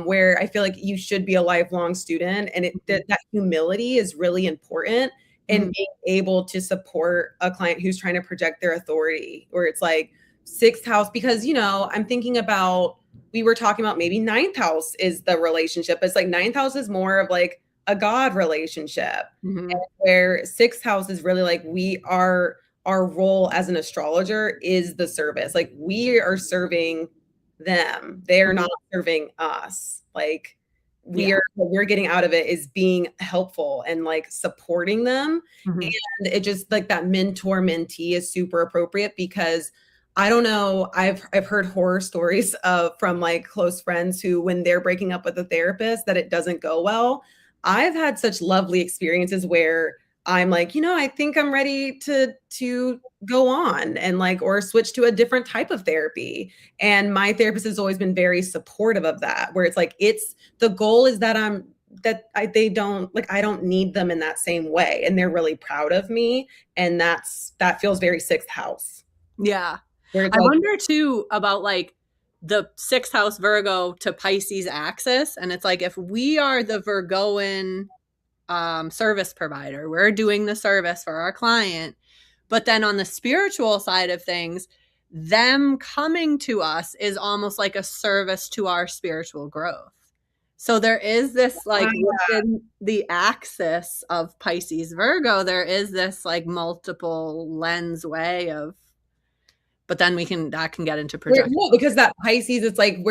Where I feel like you should be a lifelong student, and that humility is really important. And being able to support a client who's trying to project their authority, where it's like, sixth house, because, you know, I'm thinking about, we were talking about maybe ninth house is the relationship. It's like ninth house is more of like a God relationship, and where sixth house is really like our role as an astrologer is the service. Like we are serving them. They are not serving us. Like what we're getting out of it is being helpful and like supporting them. And it just like that mentor mentee is super appropriate, because I don't know, I've heard horror stories from like close friends who, when they're breaking up with a therapist, that it doesn't go well. I've had such lovely experiences where I'm like, you know, I think I'm ready to go on and like, or switch to a different type of therapy. And my therapist has always been very supportive of that, where it's like, the goal is that I don't need them in that same way. And they're really proud of me. And that feels very sixth house. Yeah. I wonder too about like the sixth house Virgo to Pisces axis. And it's like, if we are the Virgoan service provider, we're doing the service for our client, but then on the spiritual side of things, them coming to us is almost like a service to our spiritual growth. So there is this like within the axis of Pisces Virgo, there is this like multiple lens way of, but then that can get into projection. No, because that Pisces, it's like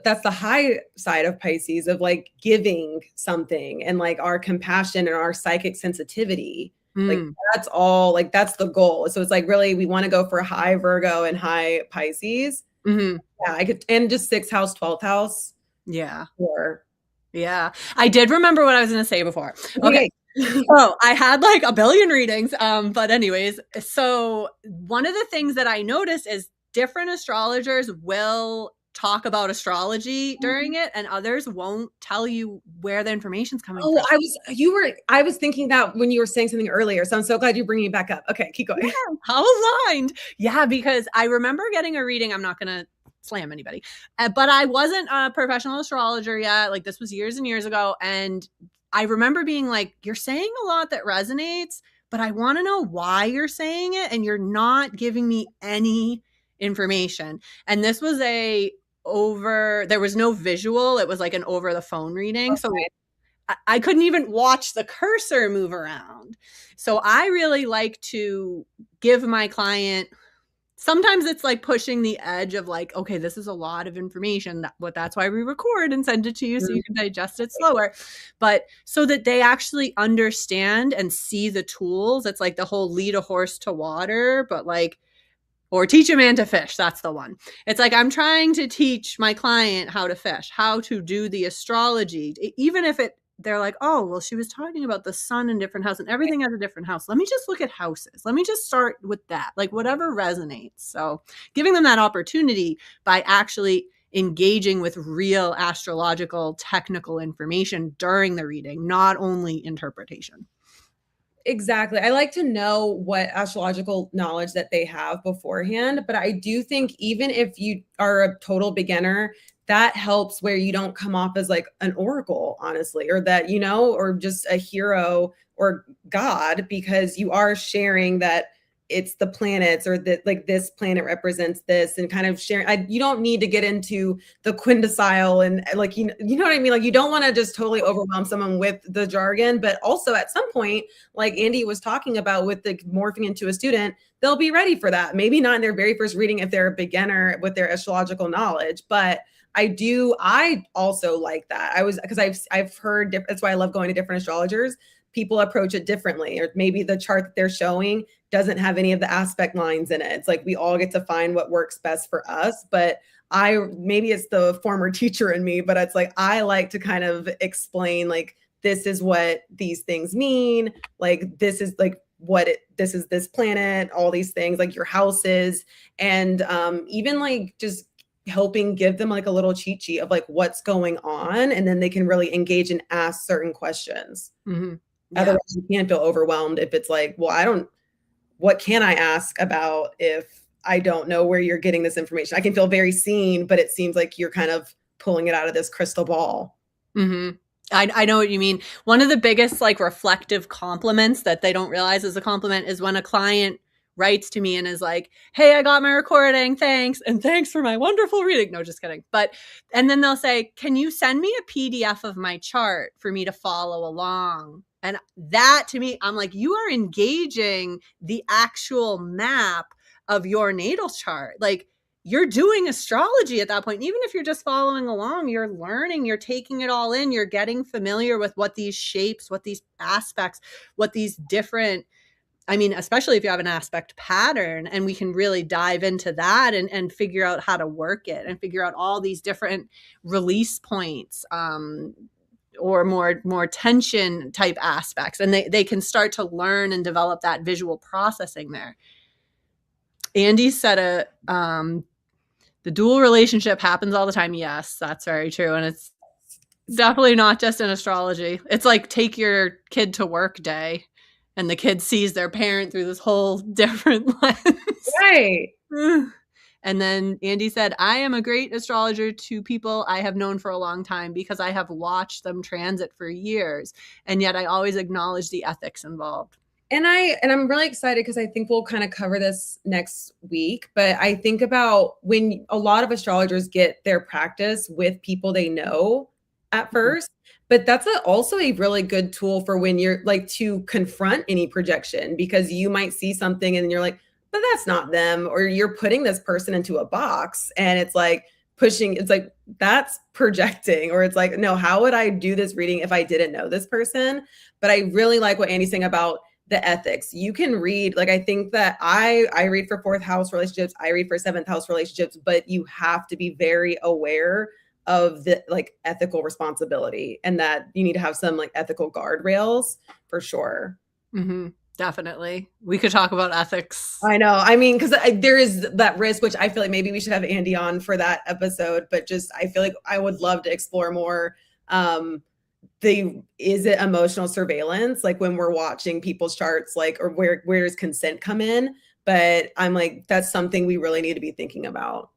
that's the high side of Pisces, of like giving something and like our compassion and our psychic sensitivity. Like that's all, like that's the goal. So it's like, really, we want to go for high Virgo and high Pisces. Yeah, and just 6th house, 12th house. Yeah. Sure. Yeah. I did remember what I was going to say before. Okay. Oh, I had like a billion readings. But anyways, so one of the things that I noticed is different astrologers will talk about astrology during it, and others won't tell you where the information's coming from. I was thinking that when you were saying something earlier. So I'm so glad you're bringing it back up. Okay, keep going. Yeah, how aligned. Yeah, because I remember getting a reading. I'm not going to slam anybody, but I wasn't a professional astrologer yet. Like this was years and years ago. And I remember being like, you're saying a lot that resonates, but I want to know why you're saying it. And you're not giving me any information. And this was there was no visual. It was like an over the phone reading. Okay. So I couldn't even watch the cursor move around. So I really like to give my client, sometimes it's like pushing the edge of like, okay, this is a lot of information, but that's why we record and send it to you so you can digest it slower. But so that they actually understand and see the tools. It's like the whole lead a horse to water, but like, or teach a man to fish. That's the one. It's like I'm trying to teach my client how to fish, how to do the astrology, even if they're like, oh, well, she was talking about the sun in different houses and everything has a different house. Let me just look at houses. Let me just start with that, like whatever resonates. So giving them that opportunity by actually engaging with real astrological technical information during the reading, not only interpretation. Exactly. I like to know what astrological knowledge that they have beforehand, but I do think even if you are a total beginner, that helps where you don't come off as like an oracle, honestly, or that, or just a hero or God, because you are sharing that it's the planets or that like this planet represents this and kind of sharing. You don't need to get into the quintessile and like, you know what I mean? Like you don't want to just totally overwhelm someone with the jargon, but also at some point, like Andy was talking about with the morphing into a student, they'll be ready for that. Maybe not in their very first reading if they're a beginner with their astrological knowledge, but I also like that. Because I've heard, that's why I love going to different astrologers. People approach it differently, or maybe the chart that they're showing doesn't have any of the aspect lines in it. It's like we all get to find what works best for us. But maybe it's the former teacher in me, but it's like I like to kind of explain like this is what these things mean. Like this is like this is this planet, all these things, like your houses, and even like just helping give them like a little cheat sheet of like what's going on, and then they can really engage and ask certain questions. Mm-hmm. Yeah. Otherwise, you can't feel overwhelmed if it's like, well, what can I ask about if I don't know where you're getting this information? I can feel very seen, but it seems like you're kind of pulling it out of this crystal ball. Mm-hmm. I know what you mean. One of the biggest like reflective compliments that they don't realize is a compliment is when a client writes to me and is like, hey, I got my recording. Thanks. And thanks for my wonderful reading. No, just kidding. And then they'll say, can you send me a PDF of my chart for me to follow along? And that to me, I'm like, you are engaging the actual map of your natal chart. Like you're doing astrology at that point. Even if you're just following along, you're learning, you're taking it all in, you're getting familiar with what these shapes, what these aspects, what these different, I mean, especially if you have an aspect pattern, and we can really dive into that and figure out how to work it and figure out all these different release points, or more tension type aspects. And they can start to learn and develop that visual processing there. Andy said the dual relationship happens all the time. Yes, that's very true. And it's definitely not just in astrology. It's like take your kid to work day and the kid sees their parent through this whole different lens. Right. And then Andy said, I am a great astrologer to people I have known for a long time because I have watched them transit for years. And yet I always acknowledge the ethics involved. And I'm really excited because I think we'll kind of cover this next week. But I think about when a lot of astrologers get their practice with people they know at first, but that's also a really good tool for when you're like to confront any projection, because you might see something and you're like, but that's not them, or you're putting this person into a box and it's like it's like that's projecting, or it's like, no, how would I do this reading if I didn't know this person? But I really like what Andy's saying about the ethics. You can read, like, I think that I read for fourth house relationships, I read for seventh house relationships, but you have to be very aware of the like ethical responsibility, and that you need to have some like ethical guardrails for sure. Mm-hmm. Definitely. We could talk about ethics. I know. I mean, because there is that risk, which I feel like maybe we should have Andy on for that episode, but just I feel like I would love to explore more is it emotional surveillance, like when we're watching people's charts, like, or where does consent come in? But I'm like, that's something we really need to be thinking about.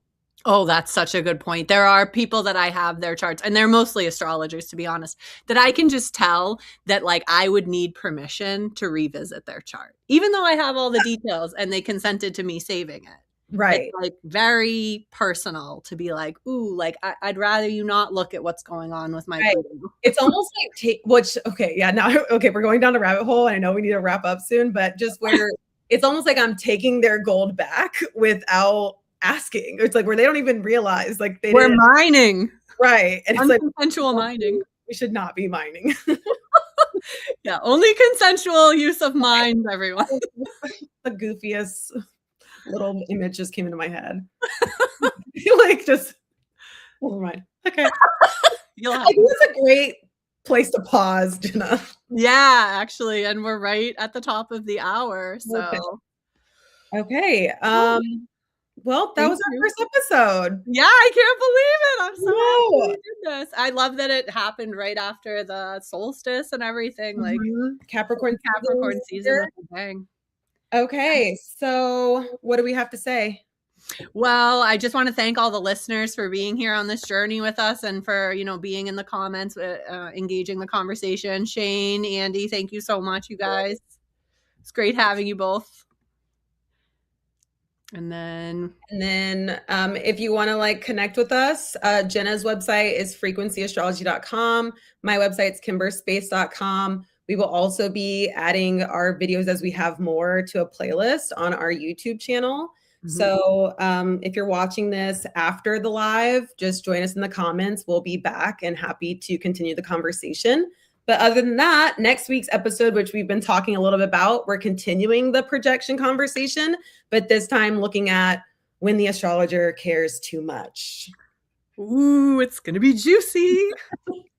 Oh, that's such a good point. There are people that I have their charts, and they're mostly astrologers, to be honest, that I can just tell that like I would need permission to revisit their chart, even though I have all the details and they consented to me saving it. Right. It's like very personal to be like, ooh, like I'd rather you not look at what's going on with my Right. Pluto. It's almost like which okay, yeah, now okay, we're going down a rabbit hole and I know we need to wrap up soon, but just where it's almost like I'm taking their gold back without asking. It's like where they don't even realize like they We're didn't mining. right. And it's like Unconsensual mining. we should not be mining. Yeah, only consensual use of mind, everyone. The goofiest little image just came into my head. Like just never mind. Okay. You'll I have think that's a great place to pause, Jenna. Yeah, actually, and we're right at the top of the hour, Okay. so Okay. Well, that thank was our you. first episode. Yeah, I can't believe it. I'm so happy No. we did this. I love that it happened right after the solstice and everything. Like Capricorn Capricorn season season. with a bang. Okay, so what do we have to say? Well, I just want to thank all the listeners for being here on this journey with us and for, being in the comments, engaging the conversation. Shane, Andy, thank you so much, you guys. It's great having you both. And then if you want to like connect with us, Jenna's website is frequencyastrology.com. My website's kimberspace.com. We will also be adding our videos as we have more to a playlist on our YouTube channel. So if you're watching this after the live, just join us in the comments. We'll be back and happy to continue the conversation. But other than that, next week's episode, which we've been talking a little bit about, we're continuing the projection conversation, but this time looking at when the astrologer cares too much. Ooh, it's going to be juicy.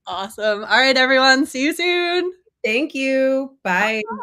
Awesome. All right, everyone. See you soon. Thank you. Bye. Bye.